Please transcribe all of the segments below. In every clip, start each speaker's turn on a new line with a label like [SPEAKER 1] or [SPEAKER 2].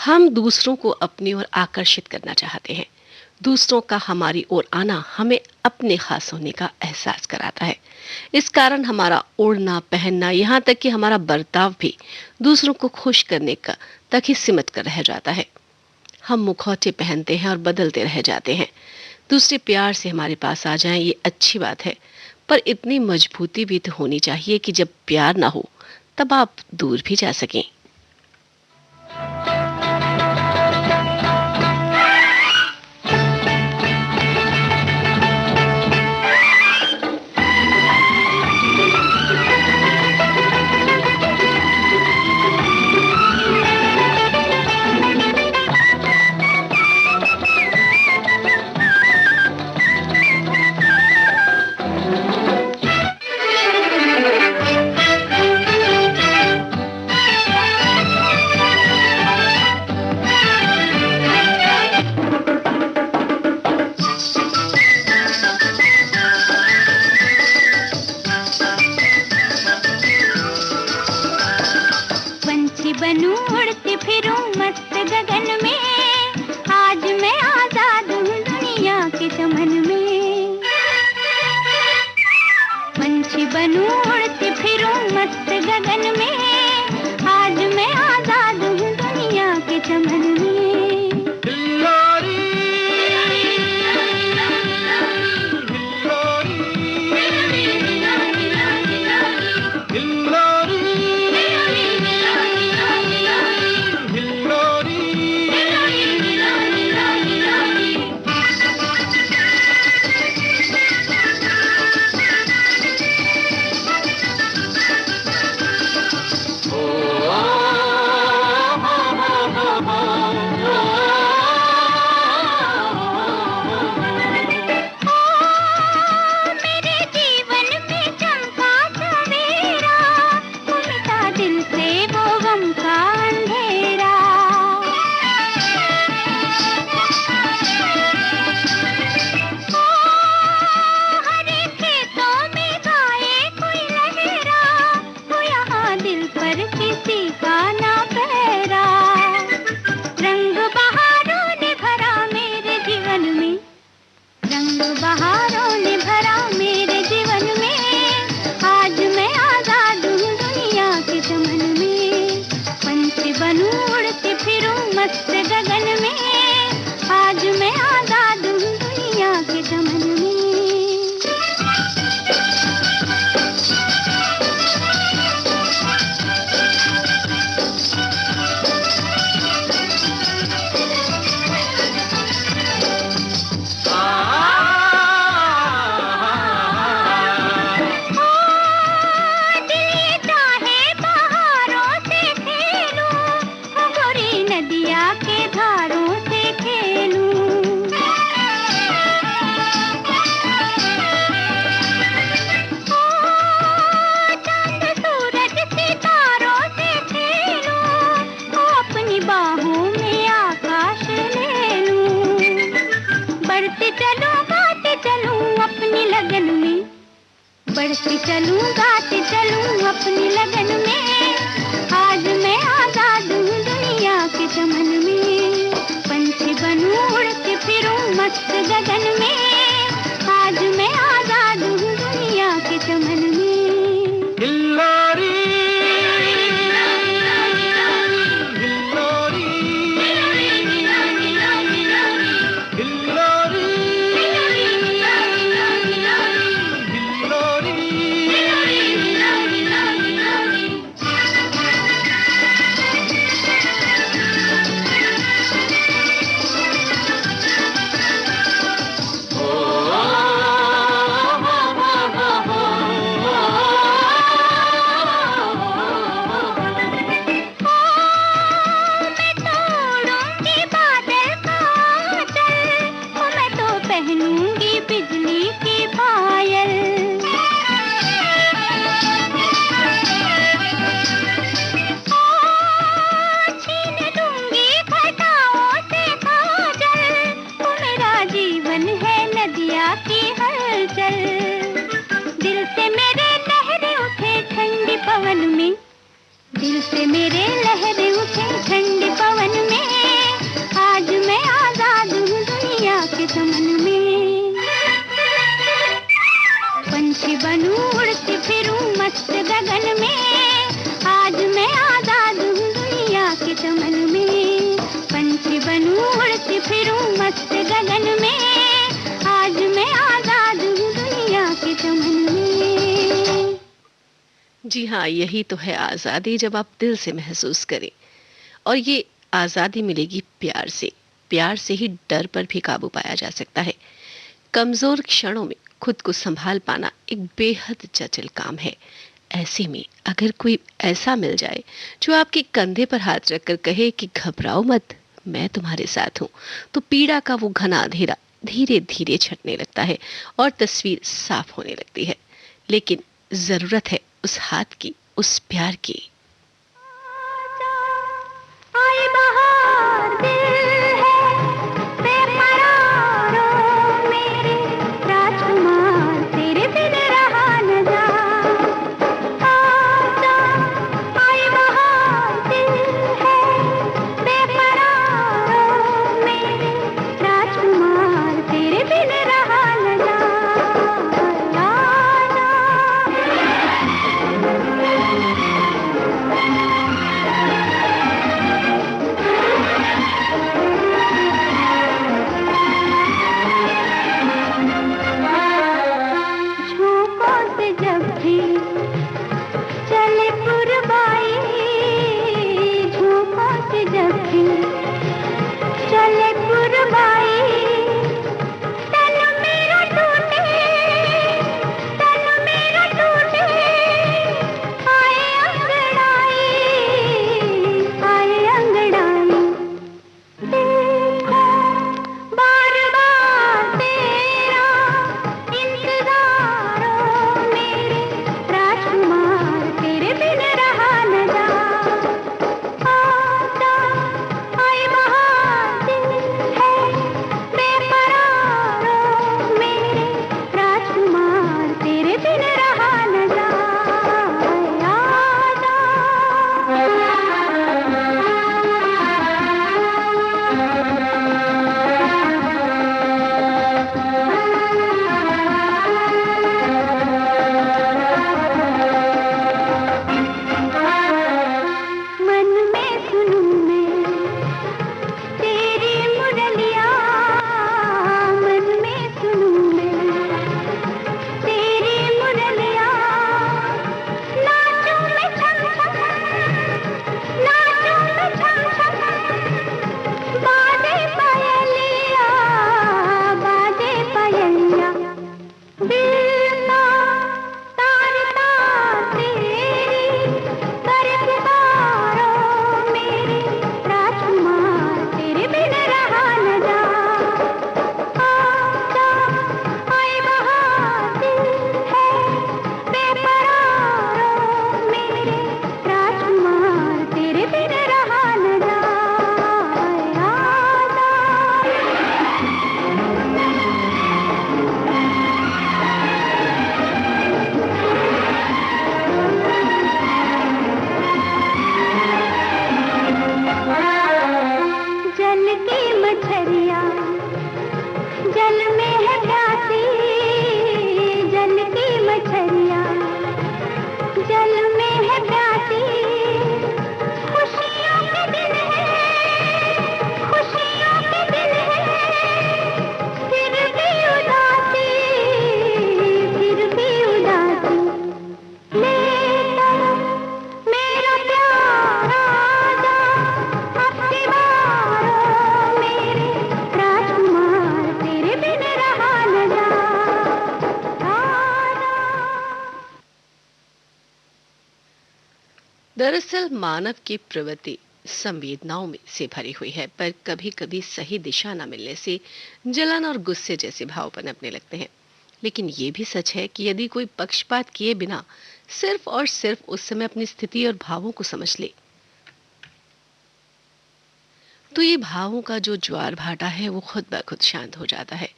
[SPEAKER 1] हम दूसरों को अपनी ओर आकर्षित करना चाहते हैं। दूसरों का हमारी ओर आना हमें अपने खास होने का एहसास कराता है। इस कारण हमारा ओढ़ना, पहनना, यहाँ तक कि हमारा बर्ताव भी दूसरों को खुश करने का तक ही सीमित कर रह जाता है। हम मुखौटे पहनते हैं और बदलते रह जाते हैं। दूसरे प्यार से हमारे पास आ जाएं, ये अच्छी बात है, पर इतनी मजबूती भी तो होनी चाहिए कि जब प्यार ना हो तब आप दूर भी जा सकें।
[SPEAKER 2] पंछी बनूं उड़ती फिरूं मस्त गगन में, आज मैं आजाद हूँ दुनिया के चमन में। पंछी बनूं उड़ती फिरूं मस्त गगन में, आज मैं आजाद हूँ दुनिया के चमन में। बहारों ने भरा मेरे जीवन में, आज मैं आजाद हूँ दुनिया के चमन में। पंछी बनूं उड़ती फिरूं मस्त गगन में, आज मैं आजाद हूँ दुनिया के चमन में। बढ़ती चलूं गाती चलूं अपनी लगन में, आज मैं आजाद हूँ दुनिया के चमन में। पंछी बनूं उड़ती फिरूं मस्त गगन में, आज मैं आजाद हूँ दुनिया के चमन में। चमन में, पंछी बनूं उड़ती फिरूं मस्त गगन में, आज मैं आजाद हूँ दुनिया के चमन में।
[SPEAKER 1] जी हाँ, यही तो है आज़ादी, जब आप दिल से महसूस करें। और ये आज़ादी मिलेगी प्यार से। प्यार से ही डर पर भी काबू पाया जा सकता है। कमज़ोर क्षणों में खुद को संभाल पाना एक बेहद जटिल काम है। ऐसे में अगर कोई ऐसा मिल जाए जो आपके कंधे पर हाथ रखकर कहे कि घबराओ मत, मैं तुम्हारे साथ हूँ, तो पीड़ा का वो घना अंधेरा धीरे धीरे छटने लगता है और तस्वीर साफ होने लगती है। लेकिन जरूरत है उस हाथ की, उस प्यार की।
[SPEAKER 2] आई बहार दिल है बेकरार, ओ मेरे राजकुमार तेरे बिन रहा न जा। आजा आई बहार दिल है बेकरार, ओ मेरे राजकुमार तेरे बिन रहा न जा। झोंकों से जब भी चले पुरवाई, झोंकों से जब भी चले पुरवाई, तन मेरा टूटे, तन मेरा टूटे, आए अंगड़ाई, आए अंगड़ाई। देखो बार बार तेरा इंतजार, ओ मेरे राजकुमार तेरे बिन रहा न जा। आजा आई बहार दिल है बेकरार, ओ मेरे राजकुमार तेरे बिन रहा न जा। मन में सुनूं मैं तेरी मुरलियाँ, मन में सुनूं मैं तेरी मुरलियाँ, नाचूं मैं छम छम, नाचूं मैं छम छम, बाजे पायलिया, बाजे पायलिया, दिल का तार तार तेरी कर पुकारो, मेरे राजकुमार तेरे बिन रहा न जा। आजा आई बहार दिल है बेकरार, ओ मेरे राजकुमार तेरे बिन रहा न जा। आजा। जल की मछलियाँ जल में है प्यासी, जल की मछलियाँ जल में है प्यासी, खुशियों के दिन है, खुशियों के दिन है, फिर भी उदासी, फिर भी उदासी। ले चलो मेरा प्यार आजा, अब की बार, ओ मेरे राजकुमार तेरे बिन रहा न जा। आजा।
[SPEAKER 1] दरअसल मानव की प्रवृत्ति संवेदनाओं में से भरी हुई है, पर कभी कभी सही दिशा न मिलने से जलन और गुस्से जैसे भाव पनपने लगते हैं। लेकिन ये भी सच है कि यदि कोई पक्षपात किए बिना सिर्फ और सिर्फ उस समय अपनी स्थिति और भावों को समझ ले, तो ये भावों का जो ज्वार भाटा है वो खुद ब खुद शांत हो जाता है।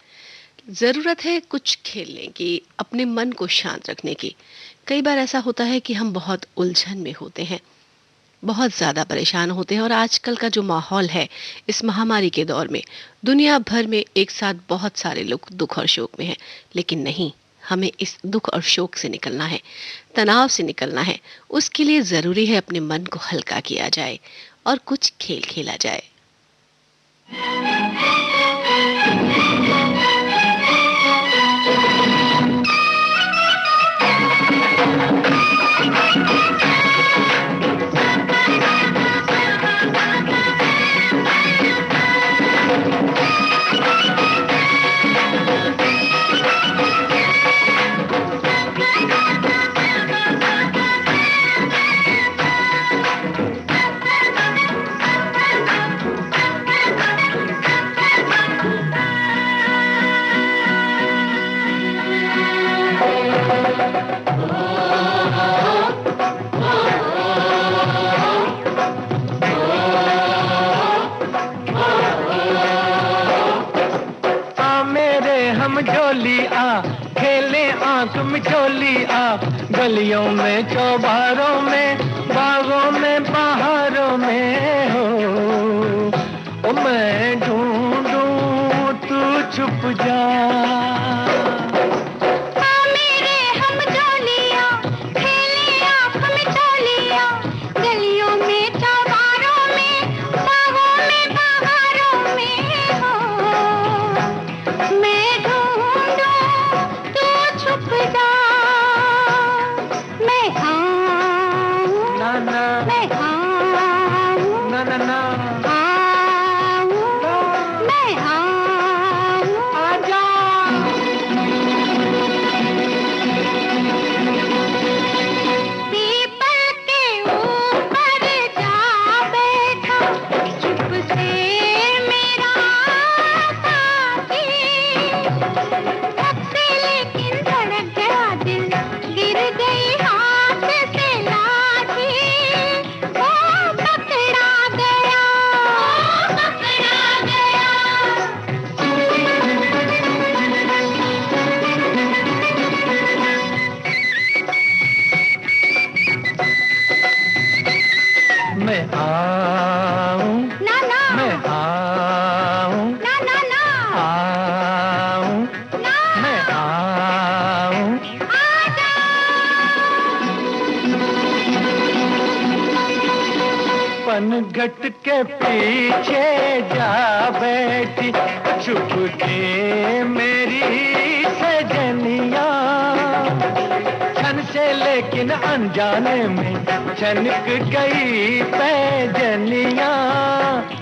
[SPEAKER 1] जरूरत है कुछ खेलने की, अपने मन को शांत रखने की। कई बार ऐसा होता है कि हम बहुत उलझन में होते हैं, बहुत ज़्यादा परेशान होते हैं, और आजकल का जो माहौल है इस महामारी के दौर में दुनिया भर में एक साथ बहुत सारे लोग दुख और शोक में हैं। लेकिन नहीं, हमें इस दुख और शोक से निकलना है, तनाव से निकलना है। उसके लिए ज़रूरी है अपने मन को हल्का किया जाए और कुछ खेल खेला जाए।
[SPEAKER 3] झोली आ खेले आंख मिचोली आ, गलियों में चौबारों में बागों में बहारों में हो, ओ मैं ढूंढूं तू छुप जा। घट के पीछे जा बैठी छुप के मेरी सजनिया, छन से लेकिन अनजाने में छनक गई पैजनिया,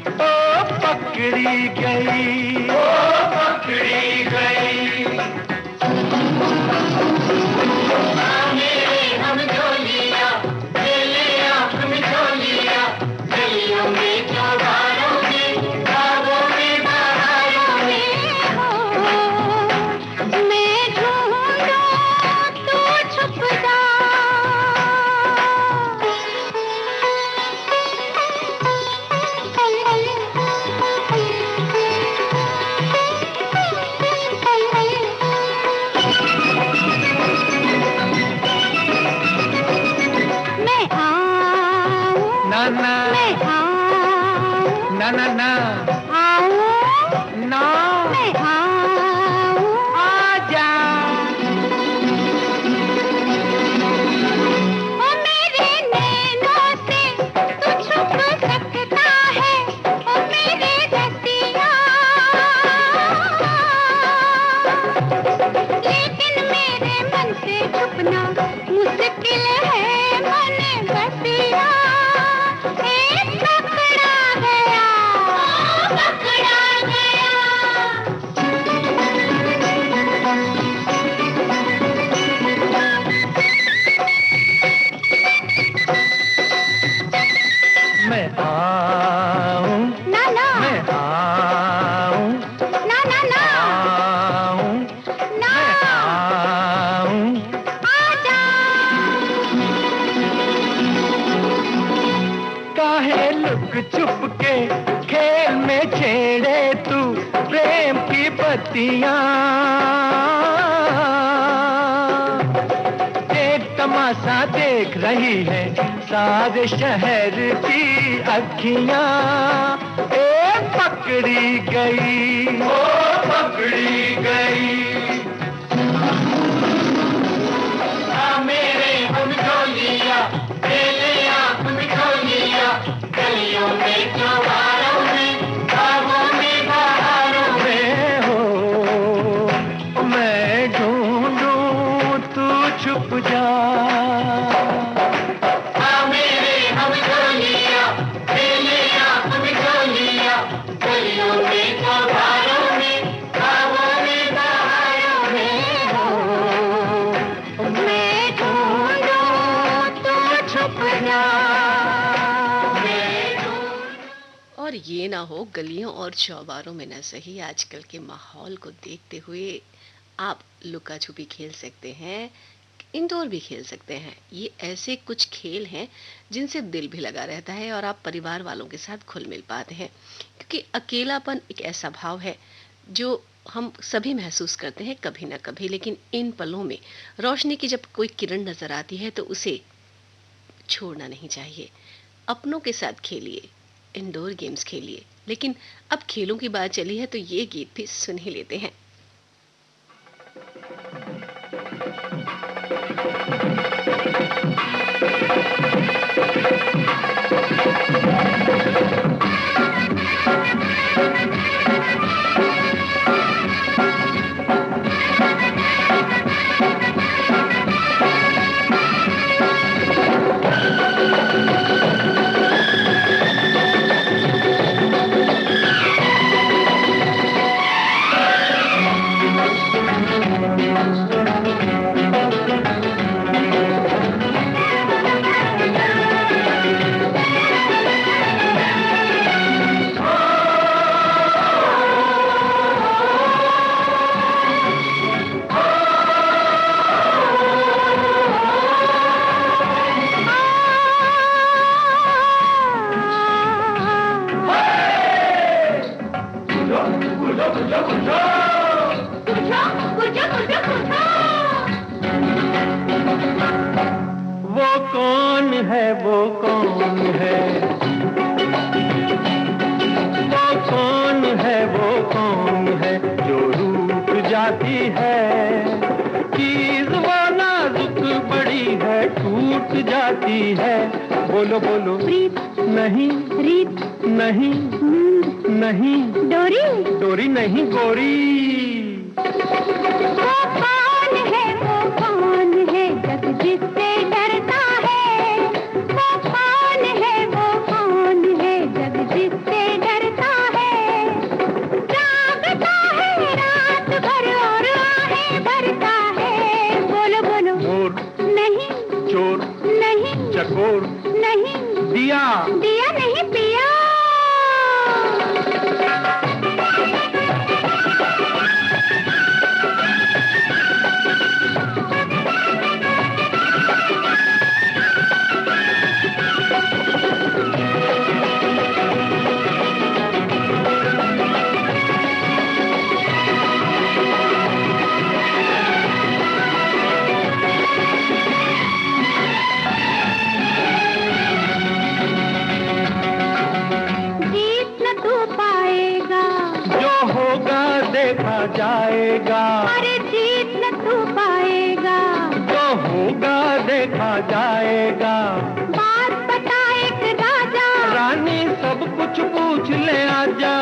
[SPEAKER 3] ओ पकड़ी गई, ओ पकड़ी गई। छुप के खेल में छेड़े तू प्रेम की बत्तियां, एक तमाशा देख रही है सारे शहर की अखियां, ए पकड़ी गई, ओ पकड़ी गई। मेरे हम झोलिया खेले आंख मिचोलिया, गलियों
[SPEAKER 1] और ये ना हो गलियों और चौबारों में न सही, आजकल के माहौल को देखते हुए आप लुका छुपी खेल सकते हैं, इंडोर भी खेल सकते हैं। ये ऐसे कुछ खेल हैं जिनसे दिल भी लगा रहता है और आप परिवार वालों के साथ घुल मिल पाते हैं, क्योंकि अकेलापन एक ऐसा भाव है जो हम सभी महसूस करते हैं कभी ना कभी, लेकिन इन पलों में रोशनी की जब कोई किरण नजर आती है तो उसे छोड़ना नहीं चाहिए। अपनों के साथ खेलिए, इंडोर गेम्स खेलिए। लेकिन अब खेलों की बात चली है तो ये गीत भी सुन ही लेते हैं।
[SPEAKER 3] वो कौन है, वो कौन है, वो कौन है, वो कौन है जो रूठ जाती है। चीज वो नाजुक बड़ी है, टूट जाती है। बोलो बोलो,
[SPEAKER 2] प्रीत
[SPEAKER 3] नहीं
[SPEAKER 2] रीत
[SPEAKER 3] नहीं नहीं,
[SPEAKER 2] डोरी
[SPEAKER 3] डोरी नहीं, गोरी।
[SPEAKER 2] वो कौन है जग जिससे डरता है। वो कौन है जग जिससे डरता है। जागता है रात भर और आहें भरता है। बोलो बोलो,
[SPEAKER 3] मोर
[SPEAKER 2] नहीं
[SPEAKER 3] चोर
[SPEAKER 2] नहीं
[SPEAKER 3] चकोर
[SPEAKER 2] नहीं,
[SPEAKER 3] दिया
[SPEAKER 2] दिया नहीं पिया। जीत न तू पाएगा,
[SPEAKER 3] जो होगा देखा जाएगा।
[SPEAKER 2] अरे जीत न तू पाएगा।
[SPEAKER 3] जो होगा देखा जाएगा।
[SPEAKER 2] बात बता एक राजा,
[SPEAKER 3] रानी सब कुछ पूछ ले आजा।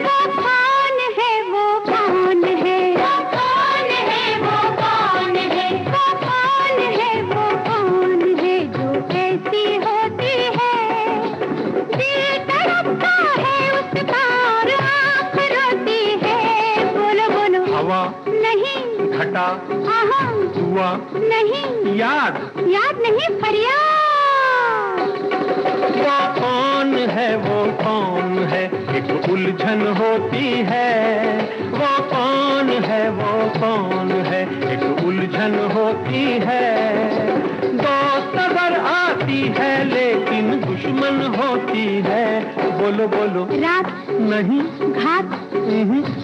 [SPEAKER 2] वो कौन है, वो कौन है, वो कौन है, वो कौन है, वो कौन है, वो कौन है जो ऐसी होती है। दिल तड़पता है उसका और आँख रोती है। बोलो बोलो,
[SPEAKER 3] हवा
[SPEAKER 2] नहीं
[SPEAKER 3] घटा
[SPEAKER 2] आहा
[SPEAKER 3] हुआ
[SPEAKER 2] नहीं,
[SPEAKER 3] याद।
[SPEAKER 2] याद नहीं फरियाद।
[SPEAKER 3] वो कौन है, वो कौन है एक उलझन होती है। वो कौन है, वो कौन है एक उलझन होती है। दोस्त अगर आती है लेकिन दुश्मन होती है। बोलो बोलो,
[SPEAKER 2] रात
[SPEAKER 3] नहीं
[SPEAKER 2] घात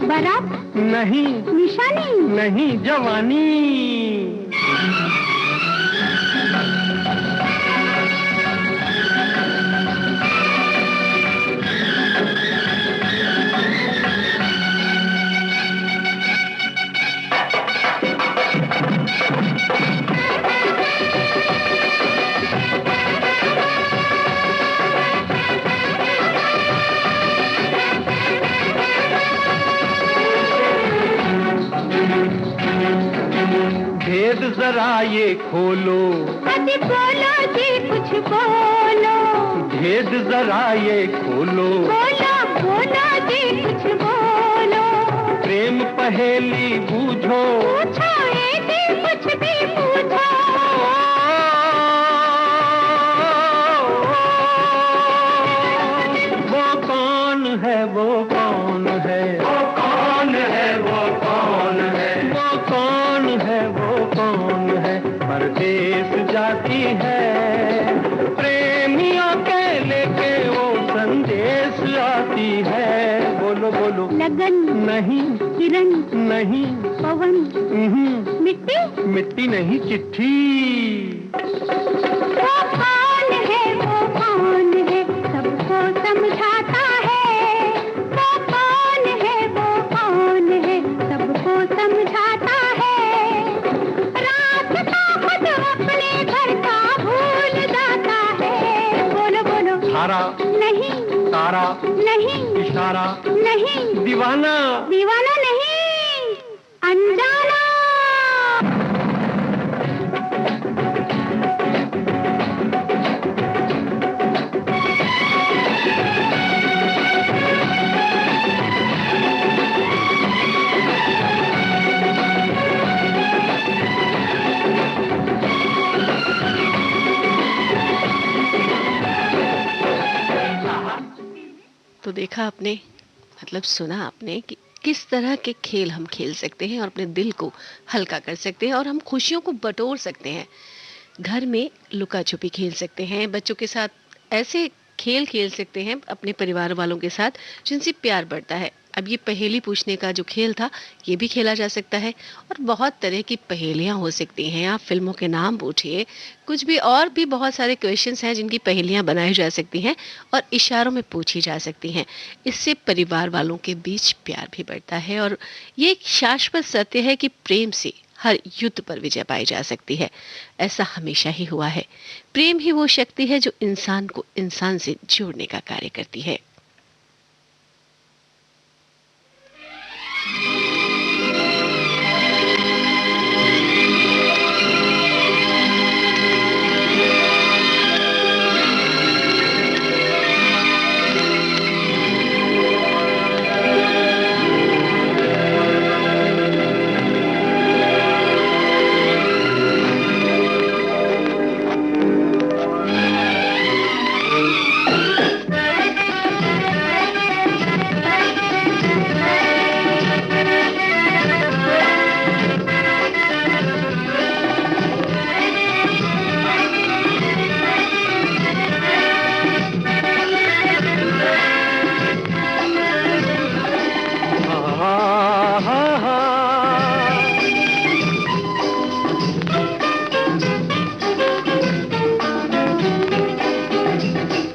[SPEAKER 2] बारात
[SPEAKER 3] नहीं
[SPEAKER 2] निशानी।
[SPEAKER 3] नहीं, जवानी। भेद जरा ये खोलो,
[SPEAKER 2] अति बोलो जी कुछ बोलो।
[SPEAKER 3] भेद जरा ये खोलो।
[SPEAKER 2] बोलो बोलो जी कुछ बोलो।
[SPEAKER 3] प्रेम पहेली बूझो।
[SPEAKER 2] पूछो ये जी कुछ भी पूछो।
[SPEAKER 3] है, प्रेमियों के लेके वो संदेश आती है। बोलो बोलो।
[SPEAKER 2] लगन
[SPEAKER 3] नहीं,
[SPEAKER 2] किरण
[SPEAKER 3] नहीं,
[SPEAKER 2] पवन मिट्टी
[SPEAKER 3] मिट्टी नहीं, चिट्ठी।
[SPEAKER 2] वो कौन है, वो कौन है, सबको समझाता है। वो कौन है, वो कौन है, सबको समझाता है। रास्ता खुद अपने घर का भूल जाता है। बोलो बोलो।
[SPEAKER 3] धारा
[SPEAKER 2] नहीं,
[SPEAKER 3] तारा
[SPEAKER 2] नहीं,
[SPEAKER 3] इशारा
[SPEAKER 2] नहीं,
[SPEAKER 3] दीवाना
[SPEAKER 2] दीवाना नहीं, अनजाना।
[SPEAKER 1] तो देखा आपने, मतलब सुना आपने कि किस तरह के खेल हम खेल सकते हैं और अपने दिल को हल्का कर सकते हैं और हम खुशियों को बटोर सकते हैं। घर में लुका छुपी खेल सकते हैं, बच्चों के साथ ऐसे खेल खेल सकते हैं अपने परिवार वालों के साथ जिनसे प्यार बढ़ता है। अब ये पहेली पूछने का जो खेल था ये भी खेला जा सकता है और बहुत तरह की पहेलियां हो सकती हैं। आप फिल्मों के नाम पूछिए, कुछ भी, और भी बहुत सारे क्वेश्चंस हैं जिनकी पहेलियां बनाई जा सकती हैं और इशारों में पूछी जा सकती हैं। इससे परिवार वालों के बीच प्यार भी बढ़ता है और ये एक शाश्वत सत्य है कि प्रेम से हर युद्ध पर विजय पाई जा सकती है। ऐसा हमेशा ही हुआ है। प्रेम ही वो शक्ति है जो इंसान को इंसान से जोड़ने का कार्य करती है।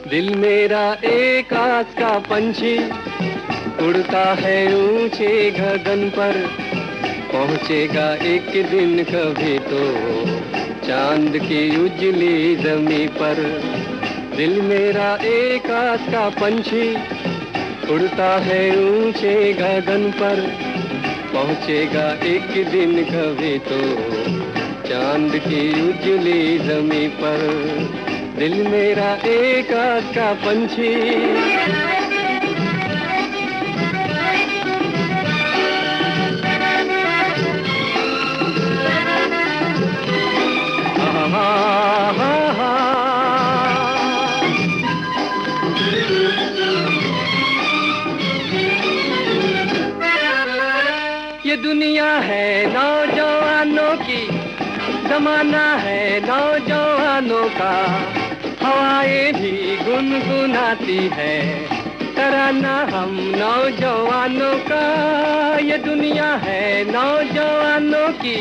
[SPEAKER 3] दिल मेरा एक आस का पंछी उड़ता है ऊंचे गगन पर, पहुंचेगा एक दिन कभी तो चांद की उजली जमी पर। दिल मेरा एक आस का पंछी उड़ता है ऊंचे गगन पर, पहुंचेगा एक दिन कभी तो चांद की उजली जमी पर। दिल मेरा एक आस का पंछी। ये दुनिया है नौजवानों की, जमाना है नौजवानों का। हवाएं भी गुनगुनाती है तराना हम नौजवानों का। ये दुनिया है नौजवानों की,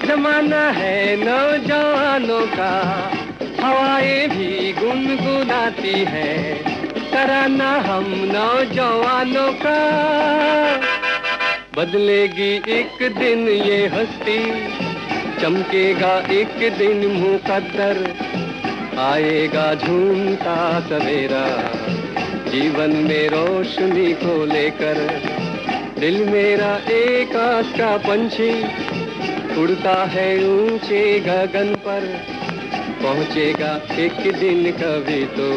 [SPEAKER 3] जमाना है नौजवानों का। हवाएं भी गुनगुनाती है तराना हम नौजवानों का। बदलेगी एक दिन ये हस्ती, चमकेगा एक दिन मुकद्दर। आएगा झूमता सवेरा जीवन में रोशनी को लेकर। दिल मेरा एक आस का पंछी उड़ता है ऊंचे गगन पर, पहुंचेगा एक दिन कभी तो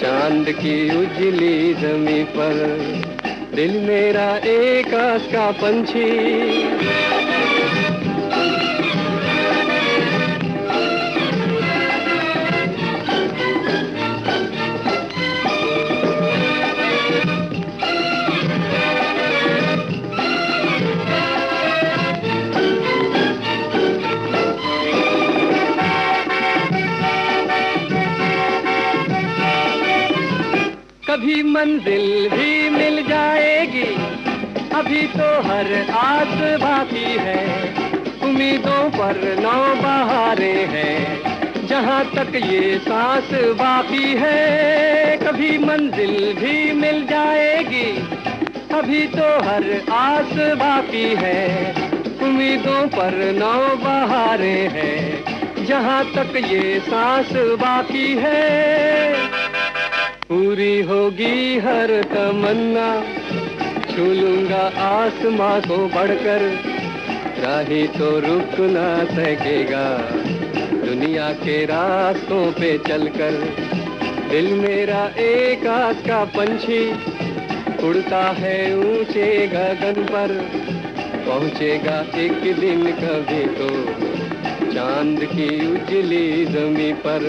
[SPEAKER 3] चांद की उजली जमी पर। दिल मेरा एक आस का पंछी। कभी मंजिल भी मिल जाएगी, अभी तो हर आस बाकी है। उम्मीदों पर नौ बहारें हैं, जहाँ तक ये सांस बाकी है। कभी मंजिल भी मिल जाएगी, अभी तो हर आस बाकी है। उम्मीदों पर नौ बहारें हैं, जहाँ तक ये सांस बाकी है। पूरी होगी हर तमन्ना, छू लूंगा आसमां को बढ़कर, राही तो रुक ना सकेगा दुनिया के रास्तों पे चलकर। दिल मेरा एक आस का पंछी उड़ता है ऊंचे गगन पर, पहुंचेगा एक दिन कभी तो चांद की उजली जमी पर।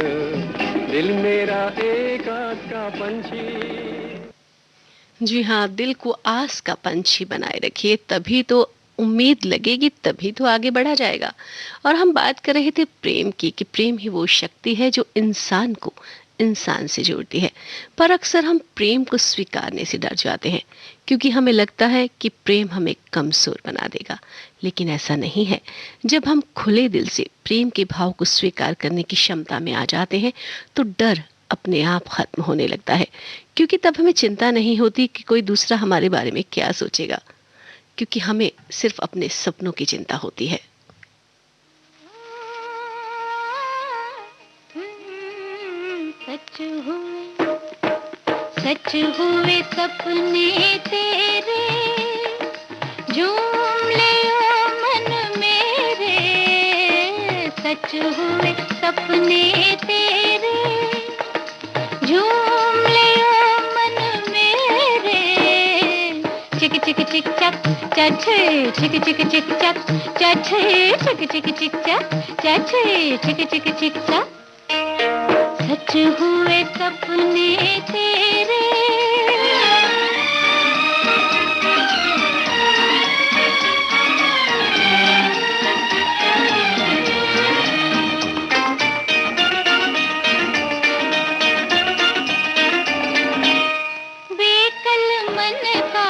[SPEAKER 3] दिल मेरा एक आस का पंछी।
[SPEAKER 1] जी हाँ, दिल को आस का पंछी बनाए रखिए, तभी तो उम्मीद लगेगी, तभी तो आगे बढ़ा जाएगा। और हम बात कर रहे थे प्रेम की, कि प्रेम ही वो शक्ति है जो इंसान को इंसान से जोड़ती है। पर अक्सर हम प्रेम को स्वीकारने से डर जाते हैं, क्योंकि हमें लगता है कि प्रेम हमें कमजोर बना देगा। लेकिन ऐसा नहीं है। जब हम खुले दिल से प्रेम के भाव को स्वीकार करने की क्षमता में आ जाते हैं, तो डर अपने आप खत्म होने लगता है, क्योंकि तब हमें चिंता नहीं होती कि कोई दूसरा हमारे बारे में क्या सोचेगा, क्योंकि हमें सिर्फ अपने सपनों की चिंता होती है।
[SPEAKER 2] सच हुए सपने तेरे, झूम ले ओ मन मेरे। सच हुए सपने तेरे, झूम ले ओ मन मेरे। चिक चिक चिक चक चछे, चिक चिक चिक चक चछे, चिक चिक चिक चक चछे, चिक चिक चिक चक। सच हुए सपने तेरे। बेकल मन का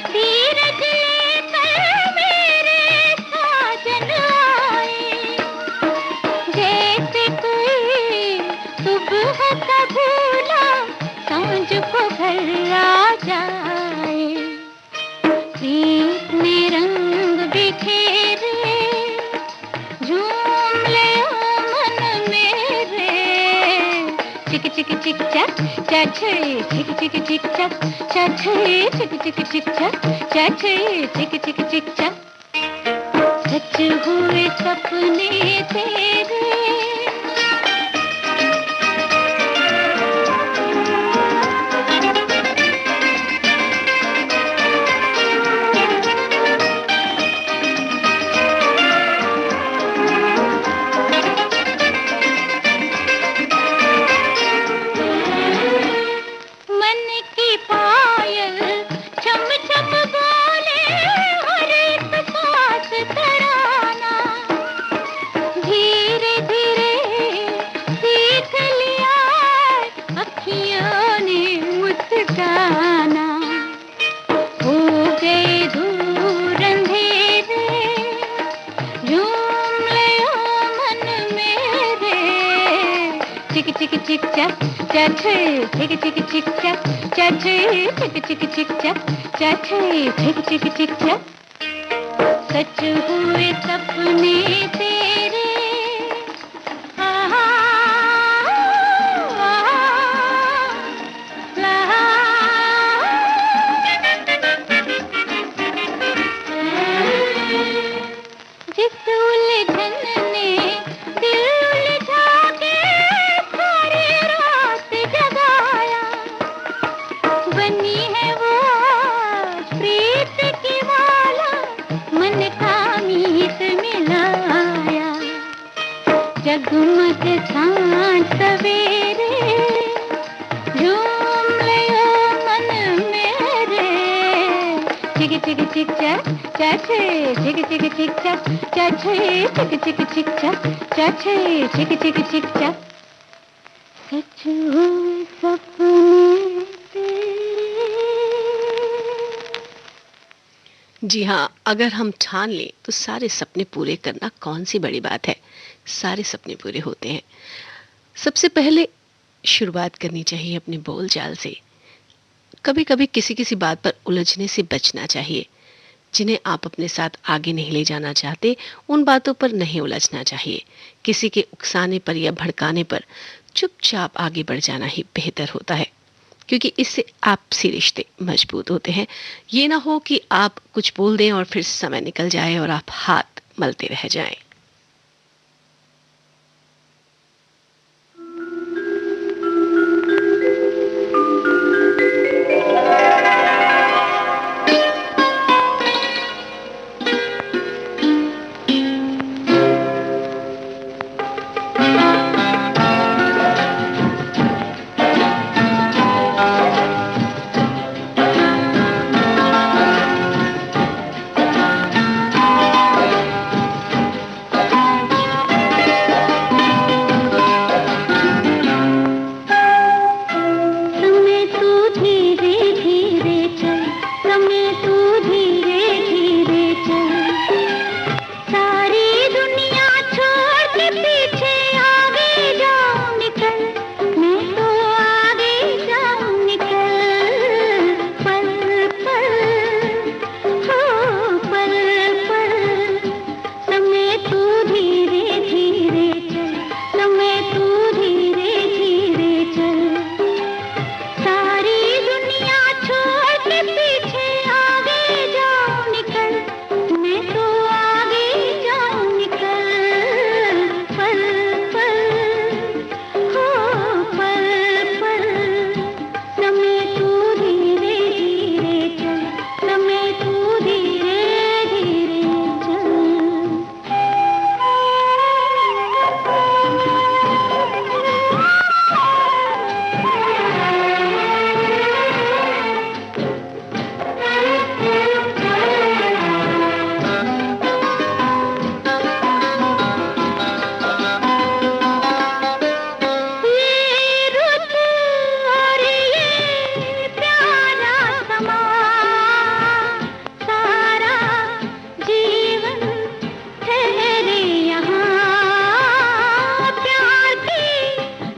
[SPEAKER 2] धीरज लेकर मेरे साजन आए, जैसे कोई सुबह का भूला सांझ को घर आ जाए। प्रीत में रंग बिखेरे, झूम ले ओ मन मेरे। चिक चिक चिक चक चछे, चिक चिक चिक चक चछे, चिक चिक चिक चक चछे, चिक चिक चिक चक। सच हुए सपने तेरे। मन की पायल छम छम बोले, हर एक सांस तराना। धीरे धीरे सीख लिया अखियों ने मुस्काना। हो गए दूर अंधेरे, झूम ले ओ मन मेरे। चिक चिक चिक चक चछे, चिक चिक चिक चक चछे, चिक चिक चिक चक चछे, चिक चिक चिक चक। सच हुए सपने तेरे। आहा, आहा, ला। जिस उलझन ने दिल उलझा के सारी रात जगाया, बनी है वो प्रीत की माला, मन का मीत मिलाया। जगमग सांझ सवेरे, झूम ले ओ मन मेरे। चिक चिक चिक चक चछे, चिक चिक चिक चक चछे, चिक चिक चिक चक चछे, चिक चिक चिक चक। सच हुए सपने
[SPEAKER 1] जी हाँ, अगर हम ठान लें तो सारे सपने पूरे करना कौन सी बड़ी बात है। सारे सपने पूरे होते हैं। सबसे पहले शुरुआत करनी चाहिए अपने बोलचाल से। कभी कभी किसी किसी बात पर उलझने से बचना चाहिए। जिन्हें आप अपने साथ आगे नहीं ले जाना चाहते, उन बातों पर नहीं उलझना चाहिए। किसी के उकसाने पर या भड़काने पर चुपचाप आगे बढ़ जाना ही बेहतर होता है, क्योंकि इससे आपसी रिश्ते मजबूत होते हैं। ये ना हो कि आप कुछ बोल दें और फिर समय निकल जाए और आप हाथ मलते रह जाएं।
[SPEAKER 2] समय तू धीरे धीरे चल, समय तू धीरे धीरे चल, सारी दुनिया छोड़ के पीछे आगे जाऊं निकल, मैं तो आगे जाऊं निकल, पल पल हो पल पल, समय तू धीरे धीरे चल, समय तू धीरे धीरे चल, सारी दुनिया छोड़ के पीछे आगे जाऊं निकल, मैं तो आगे जाऊं निकल, पल पल हो पल पल, समय तू धीरे धीरे चल, समय तू धीरे धीरे ये रुत और ये प्यारा समा, सारा जीवन ठहरे यहाँ, प्यार की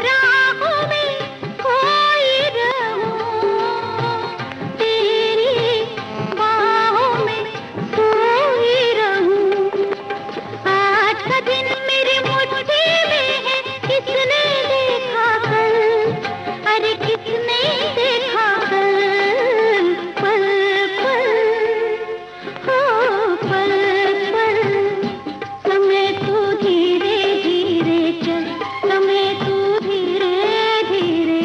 [SPEAKER 2] राहों में खोई रहूं, तेरी बाहों में सोई रहूं, आज का दिन मेरी मुट्ठी में है, किसने देखा कल, अरे किसने देखा कल, पल पल हो पल पल, समय तू धीरे धीरे चल, समय तू धीरे धीरे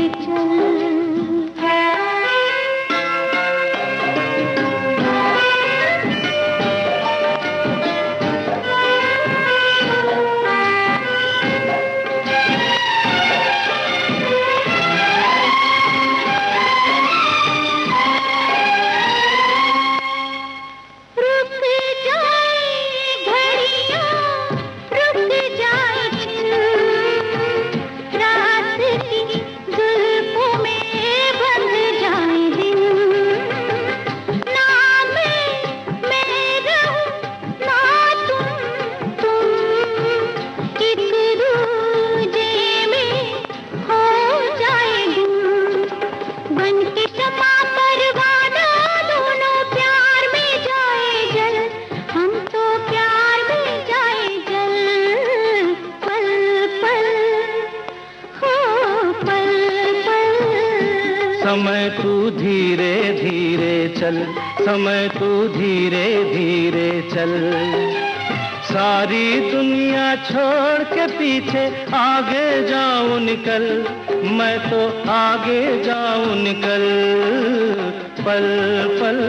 [SPEAKER 2] रुक जाए घड़ियां, रुक जाए छिन, रात की जुल्फों में बंध जाए दिन, ना मैं रहूं ना तुम एक दूजे में हो जाए गुम, बन के क्षमा परवाना दोनों प्यार में जाए जल, हम तो प्यार में जाए जल, पल पल हो पल पल,
[SPEAKER 3] समय तू धीरे धीरे चल, समय तू धीरे धीरे चल, सारी दुनिया छोड़ के पीछे आगे जाऊं निकल, मैं तो आगे जाऊं निकल, पल पल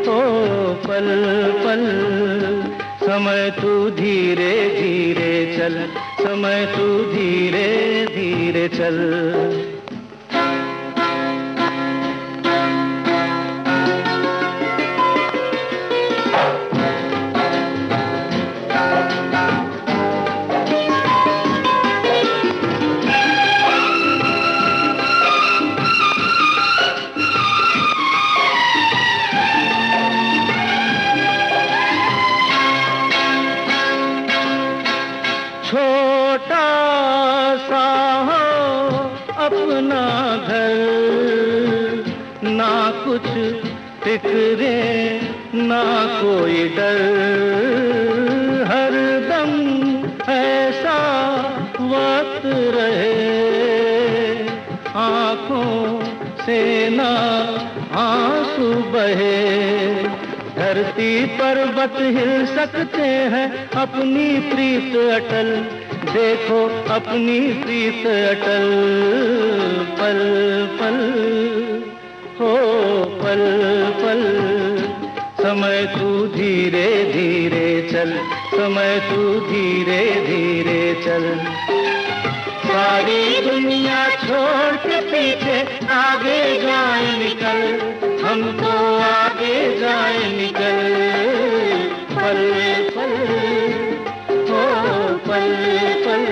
[SPEAKER 3] ओ पल पल, समय तू धीरे धीरे चल, समय तू धीरे धीरे चल। ऐसा सा हो अपना घर, ना कुछ फिक्रे ना कोई डर, हर दम ऐसा वक्त रहे, आंखों से ना आंसू बहे। धरती पर्वत हिल सकते हैं अपनी प्रीत अटल, देखो अपनी प्रीत अटल। पल पल हो पल पल, समय तू धीरे धीरे चल, समय तू धीरे धीरे चल। सारी दुनिया छोड़ के पीछे आगे जाए निकल, हम तो आगे जाए निकल। पल पल हो पल पल,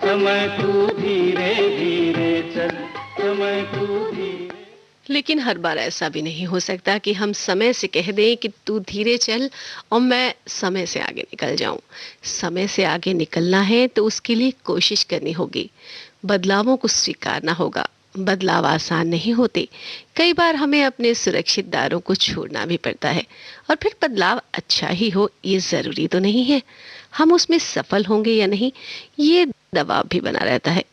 [SPEAKER 3] समय तू धीरे धीरे चल, समय तू धीरे।
[SPEAKER 1] लेकिन हर बार ऐसा भी नहीं हो सकता कि हम समय से कह दें कि तू धीरे चल और मैं समय से आगे निकल जाऊं। समय से आगे निकलना है तो उसके लिए कोशिश करनी होगी, बदलावों को स्वीकारना होगा। बदलाव आसान नहीं होते, कई बार हमें अपने सुरक्षित दायरों को छोड़ना भी पड़ता है। और फिर बदलाव अच्छा ही हो ये ज़रूरी तो नहीं है। हम उसमें सफल होंगे या नहीं ये दबाव भी बना रहता है,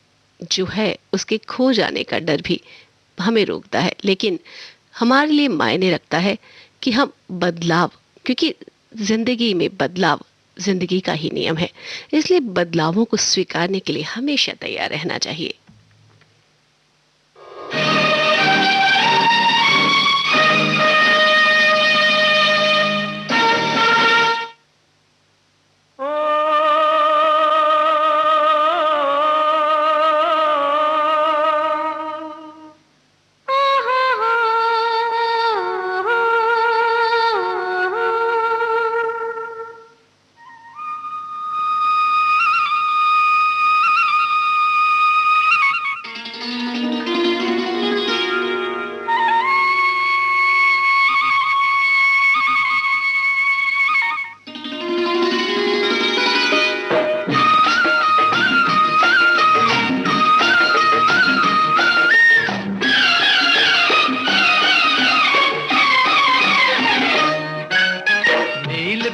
[SPEAKER 1] जो है उसके खो जाने का डर भी हमें रोकता है। लेकिन हमारे लिए मायने रखता है कि हम बदलाव, क्योंकि जिंदगी में बदलाव जिंदगी का ही नियम है, इसलिए बदलावों को स्वीकारने के लिए हमेशा तैयार रहना चाहिए।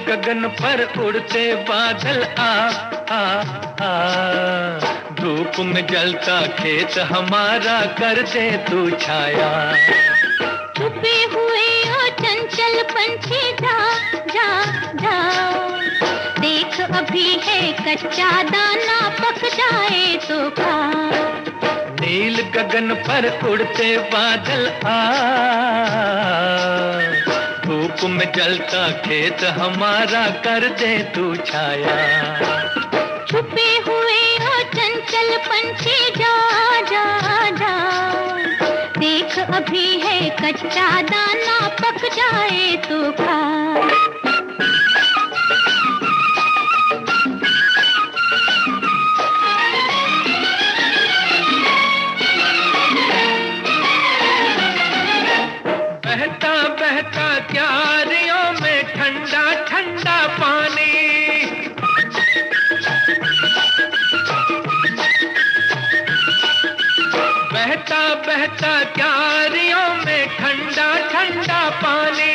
[SPEAKER 3] गगन पर उड़ते बादल आ धूप में जलता खेत हमारा कर दे तू छाया।
[SPEAKER 2] छुपे हुए ओ चंचल पंछी जा जा जा, देख अभी है कच्चा दाना पक जाए तो खा।
[SPEAKER 3] नील गगन पर उड़ते बादल धूप में जलता खेत हमारा कर दे तू छाया।
[SPEAKER 2] छुपे हुए हो चंचल पंछी जा जा जा, देख अभी है कच्चा दाना पक जाए तो खा।
[SPEAKER 3] बहता बहता क्यारियों में ठंडा ठंडा पानी, बहता बहता क्यारियों में ठंडा ठंडा पानी।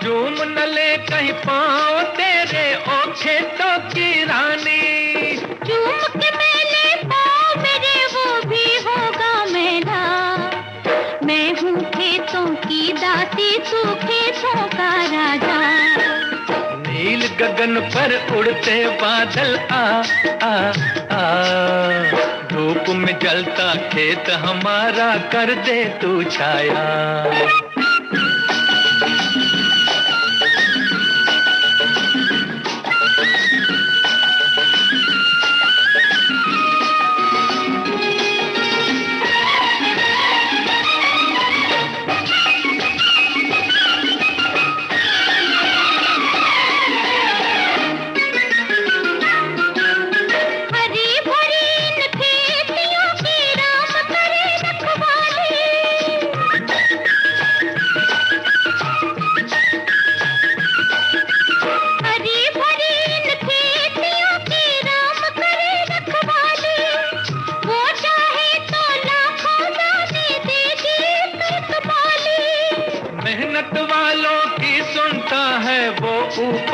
[SPEAKER 3] झूम न ले कहीं पाँव तेरे ओ खेतों की रानी।
[SPEAKER 2] झूम के मेले पाँव मेरे वो भी होगा मेला, मैं हूँ खेतों की दासी तू खेतों का राजा।
[SPEAKER 3] नील गगन पर उड़ते बादल धूप में जलता खेत हमारा कर दे तू छाया।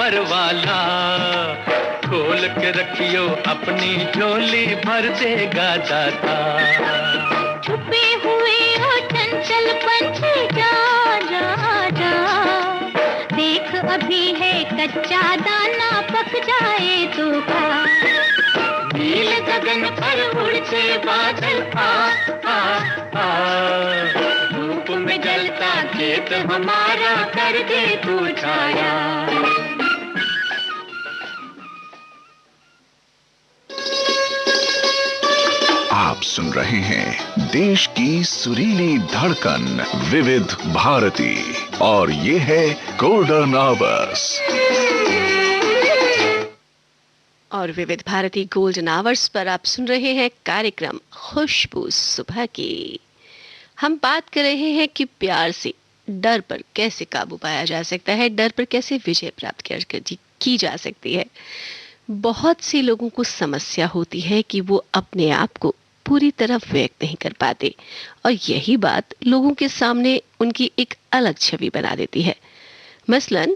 [SPEAKER 3] घर वाला, खोल के रखियो अपनी झोली, भर देगा दाता।
[SPEAKER 2] छुपे हुए हो चंचल पंछी, जा जा जा, देख अभी है कच्चा दाना, पक जाए तो खा।
[SPEAKER 3] नील गगन पर उड़ते बादल, आ आ आ, धूप में जलता खेत हमारा, कर दे तू छाया।
[SPEAKER 4] आप सुन रहे हैं देश की सुरीली धड़कन विविध भारती, और ये है गोल्डन आवर्स।
[SPEAKER 1] और विविध भारती गोल्डन आवर्स पर आप सुन रहे हैं कार्यक्रम खुशबू सुबह की। हम बात कर रहे हैं कि प्यार से डर पर कैसे काबू पाया जा सकता है, डर पर कैसे विजय प्राप्त की जा सकती है। बहुत से लोगों को समस्या होती है कि वो अपने आप को पूरी तरह व्यक्त नहीं कर पाते, और यही बात लोगों के सामने उनकी एक अलग छवि बना देती है। मसलन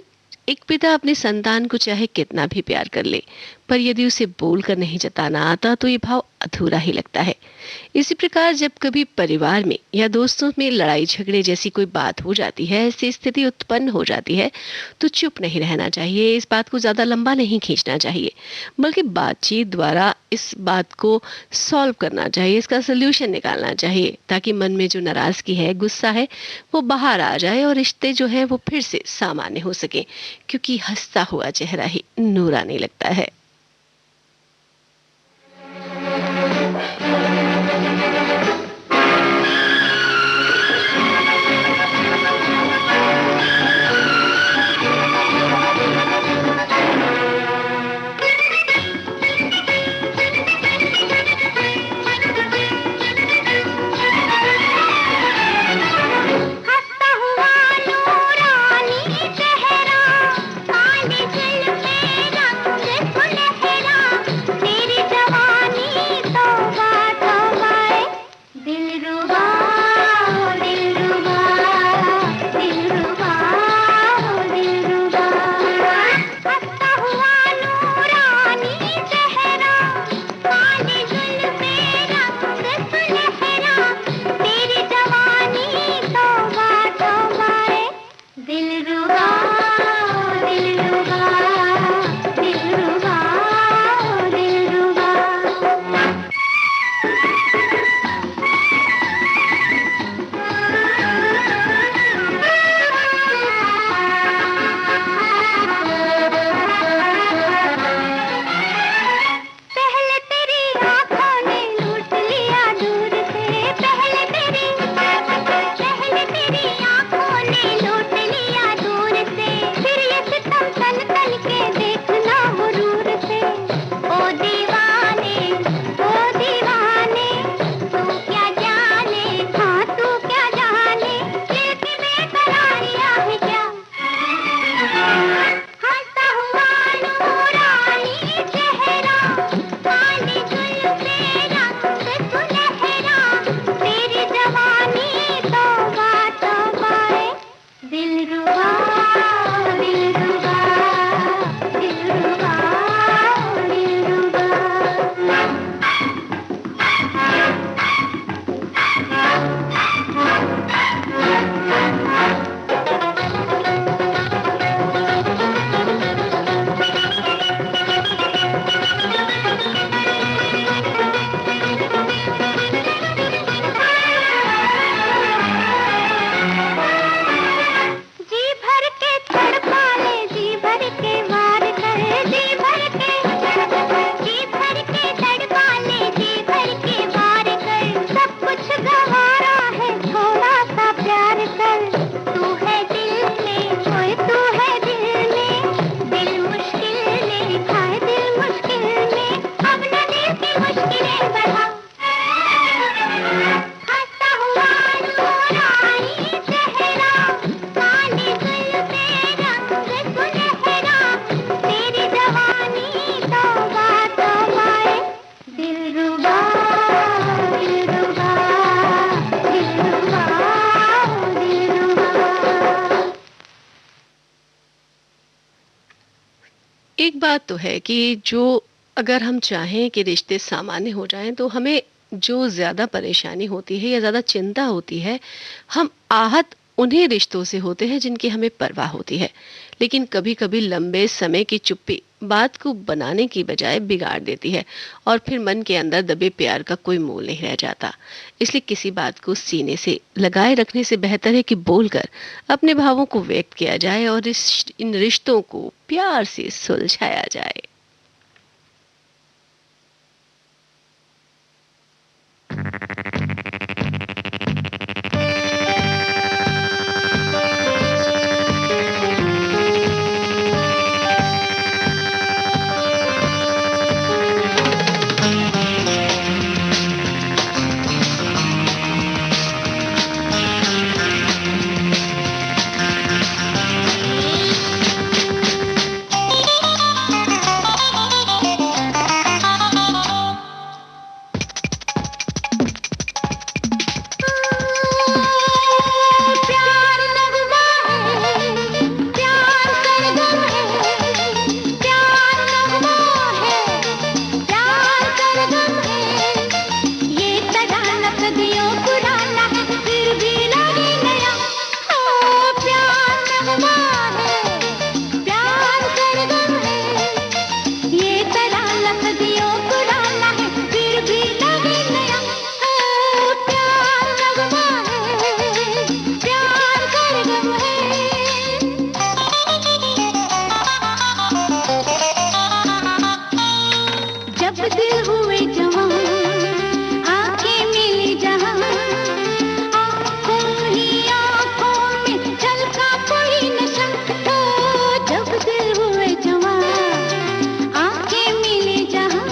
[SPEAKER 1] एक पिता अपने संतान को चाहे कितना भी प्यार कर ले, पर यदि उसे बोलकर नहीं जताना आता तो ये भाव अधूरा ही लगता है। इसी प्रकार जब कभी परिवार में या दोस्तों में लड़ाई झगड़े जैसी कोई बात हो जाती है, ऐसी स्थिति उत्पन्न हो जाती है, तो चुप नहीं रहना चाहिए, इस बात को ज्यादा लंबा नहीं खींचना चाहिए, बल्कि बातचीत द्वारा इस बात को सॉल्व करना चाहिए, इसका सोल्यूशन निकालना चाहिए, ताकि मन में जो नाराजगी है, गुस्सा है, वो बाहर आ जाए और रिश्ते जो है वो फिर से सामान्य हो सके, क्योंकि हंसता हुआ चेहरा ही नूरानी लगता है। बात तो है कि जो अगर हम चाहें कि रिश्ते सामान्य हो जाएं तो हमें जो ज़्यादा परेशानी होती है या ज़्यादा चिंता होती है, हम आहत उन्हीं रिश्तों से होते हैं जिनकी हमें परवाह होती है। लेकिन कभी-कभी लंबे समय की चुप्पी बात को बनाने की बजाय बिगाड़ देती है और फिर मन के अंदर दबे प्यार का कोई मोल नहीं रह जाता। इसलिए किसी बात को सीने से लगाए रखने से बेहतर है कि बोलकर अपने भावों को व्यक्त किया जाए और इन रिश्तों को प्यार से सुलझाया जाए।
[SPEAKER 2] प्यार नगमा है, प्यार सरगम है, प्यार नगमा है, प्यार सरगम है। ये तराना सदियों पुराना है, फिर भी लगे नया। ओ प्यार नगमा है, प्यार सरगम है। ये तराना सदियों पुराना है, फिर भी लगे नया। ओ प्यार नगमा है, प्यार सरगम है। जब दिल हुए जवां, आंखें मिली जहां, आंखों ही आंखों में झलका कोई नशा। ओ जब दिल हुए जवां, आंखें मिली जहां,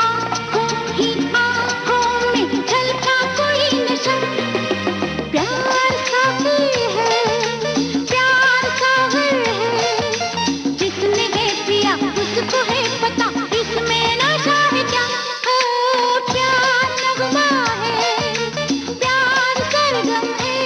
[SPEAKER 2] आंखों ही आंखों में झलका कोई नशा। प्यार साफी है, प्यार सागर है, जिसने है पिया उसको है पता, इसमें नशा है क्या। ओ प्यार नगमा है, प्यार सरगम है।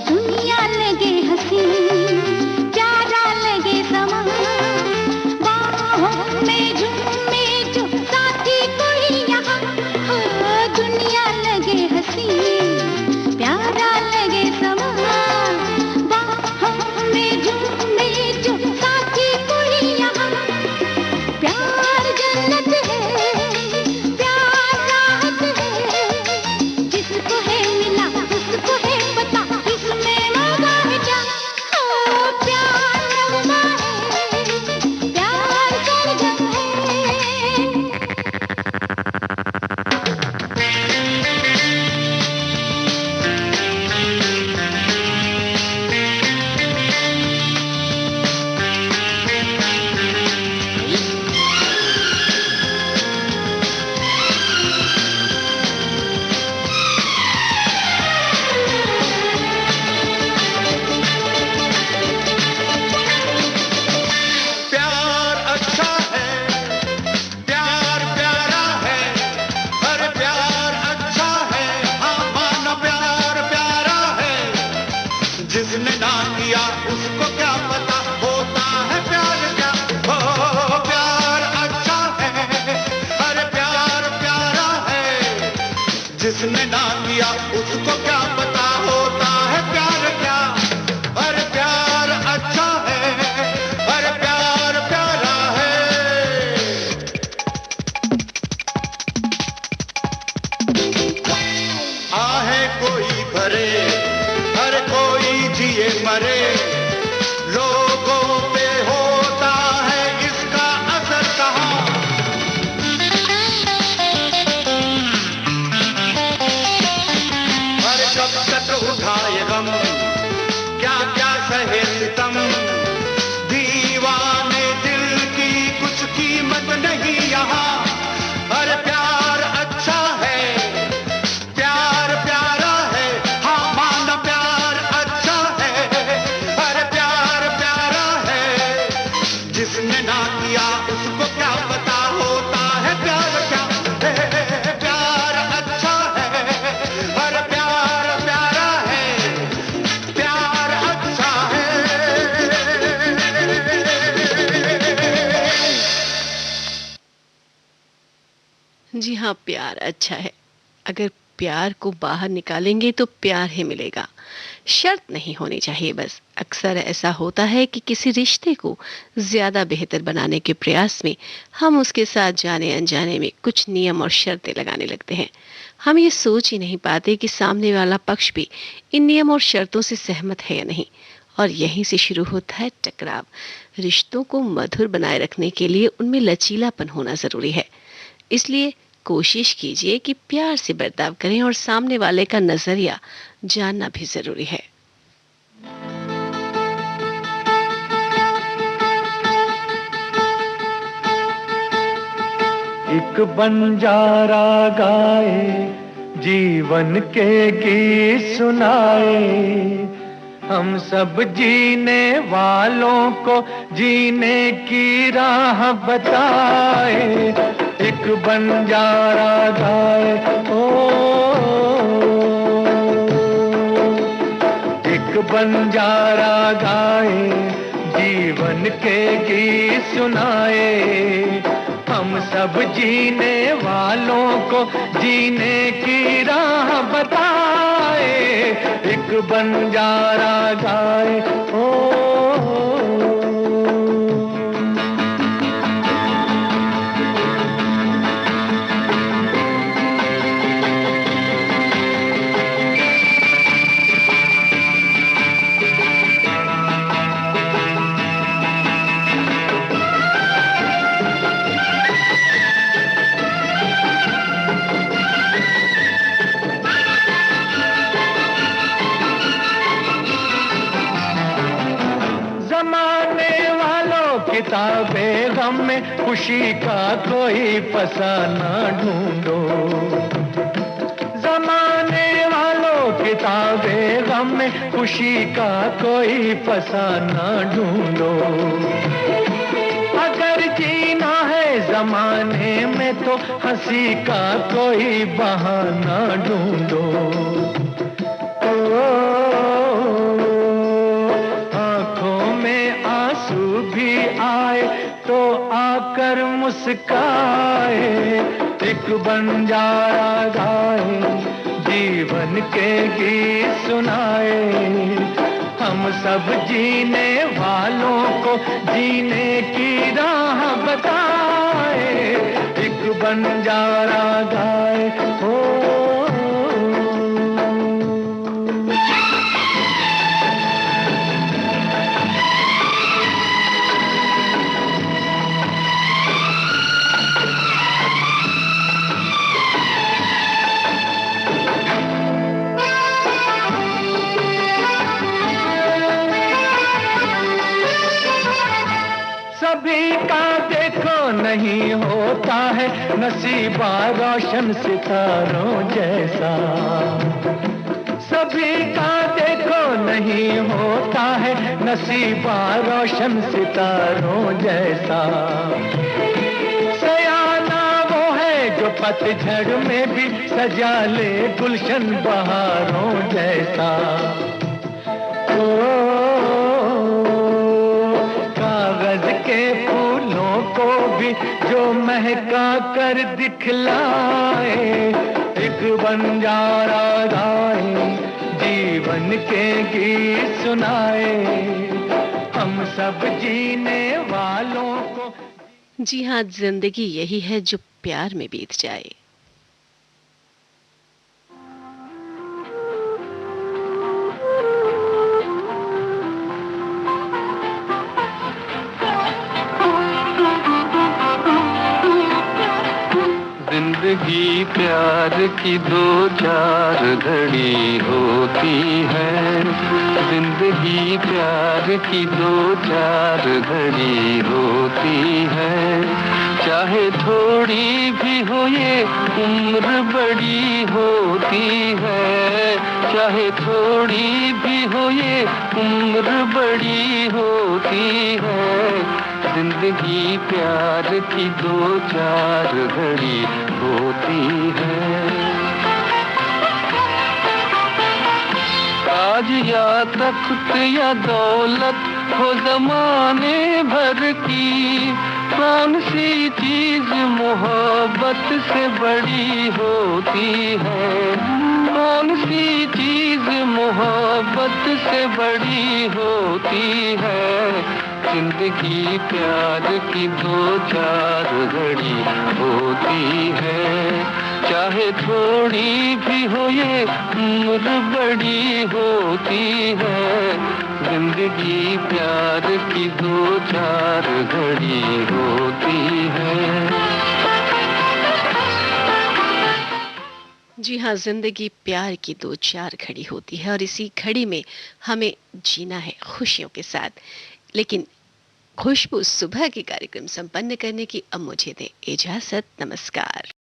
[SPEAKER 2] दुनिया लगे हंसी, प्यारा लगे समा, बाहों में झूमे जो साथी कोई यहाँ। हो दुनिया लगे हंसी, प्यारा लगे समा, बाहों में झूमे जो साथी कोई यहाँ। प्यार जन्नत है, प्यार राहत है, जिसको है मिला उसको है पता, इसमें मजा है क्या। ओ प्यार नगमा है, प्यार सरगम है।
[SPEAKER 5] प्यार अच्छा है, प्यार प्यारा है, अरे प्यार अच्छा है, हाँ मानो प्यार प्यारा है। जिसने ना किया उसको क्या पता होता है प्यार क्या। ओ प्यार अच्छा है, अरे प्यार प्यारा है, जिसने ना किया उसको क्या पता होता है प्यार क्या। अरे प्यार अच्छा है, अरे प्यार प्यारा है। आहे कोई भरे, अरे कोई जिए मरे, लोगों पे होता है इसका असर कहाँ। अरे कब
[SPEAKER 1] जी हाँ, प्यार अच्छा है। अगर प्यार को बाहर निकालेंगे तो प्यार ही मिलेगा, शर्त नहीं होनी चाहिए बस। अक्सर ऐसा होता है कि किसी रिश्ते को ज्यादा बेहतर बनाने के प्रयास में हम उसके साथ जाने अनजाने में कुछ नियम और शर्तें लगाने लगते हैं। हम ये सोच ही नहीं पाते कि सामने वाला पक्ष भी इन नियम और शर्तों से सहमत है या नहीं, और यहीं से शुरू होता है टकराव। रिश्तों को मधुर बनाए रखने के लिए उनमें लचीलापन होना जरूरी है। इसलिए कोशिश कीजिए कि प्यार से बर्ताव करें, और सामने वाले का नजरिया जानना भी जरूरी है।
[SPEAKER 3] एक बंजारा गाए, जीवन के गीत सुनाए, हम सब जीने वालों को जीने की राह बताए। एक बंजारा गाए, ओ एक बंजारा गाए, जीवन के गीत सुनाए, हम सब जीने वालों को जीने की राह बताए। एक बंजारा गाए, ओ किताबे गम में खुशी का कोई फसाना ढूंढो। जमाने वालों किताबे गम में खुशी का कोई फसाना ढूंढो। अगर जीना है जमाने में तो हंसी का कोई बहाना ढूंढो। आए तो आकर मुस्काए। एक बंजारा गाए, जीवन के गीत सुनाए, हम सब जीने वालों को जीने की राह बताए। एक बंजारा गाए, हो सभी का देखो नहीं होता है नसीबा रोशन सितारों जैसा। सभी का देखो नहीं होता है नसीबा रोशन सितारों जैसा। सयाना वो है जो पतझड़ में भी सजा ले गुलशन बहारों जैसा। के फूलों को भी जो महका कर दिखलाए। एक बंजारा गाए, जीवन के गीत सुनाए, हम सब जीने वालों को।
[SPEAKER 1] जी हाँ, जिंदगी यही है जो प्यार में बीत जाए।
[SPEAKER 3] जिंदगी प्यार की दो चार घड़ी होती है। जिंदगी प्यार की दो चार घड़ी होती है। चाहे थोड़ी भी हो ये उम्र बड़ी होती है। चाहे थोड़ी भी हो ये उम्र बड़ी होती है। जिंदगी प्यार की दो चार घड़ी होती है। आज या तख्त या दौलत हो जमाने भर की, कौन सी चीज मोहब्बत मोहब्बत से बड़ी होती है? कौन सी चीज मोहब्बत से बड़ी होती है? जिंदगी प्यार की दो चार घड़ी होती है, चाहे थोड़ी भी हो ये उम्र बड़ी होती है। जिंदगी प्यार की दो चार घड़ी होती है।
[SPEAKER 1] जी हाँ, जिंदगी प्यार की दो चार घड़ी होती है और इसी घड़ी में हमें जीना है खुशियों के साथ। लेकिन खुशबू सुबह के कार्यक्रम संपन्न करने की अब मुझे दे इजाजत। नमस्कार।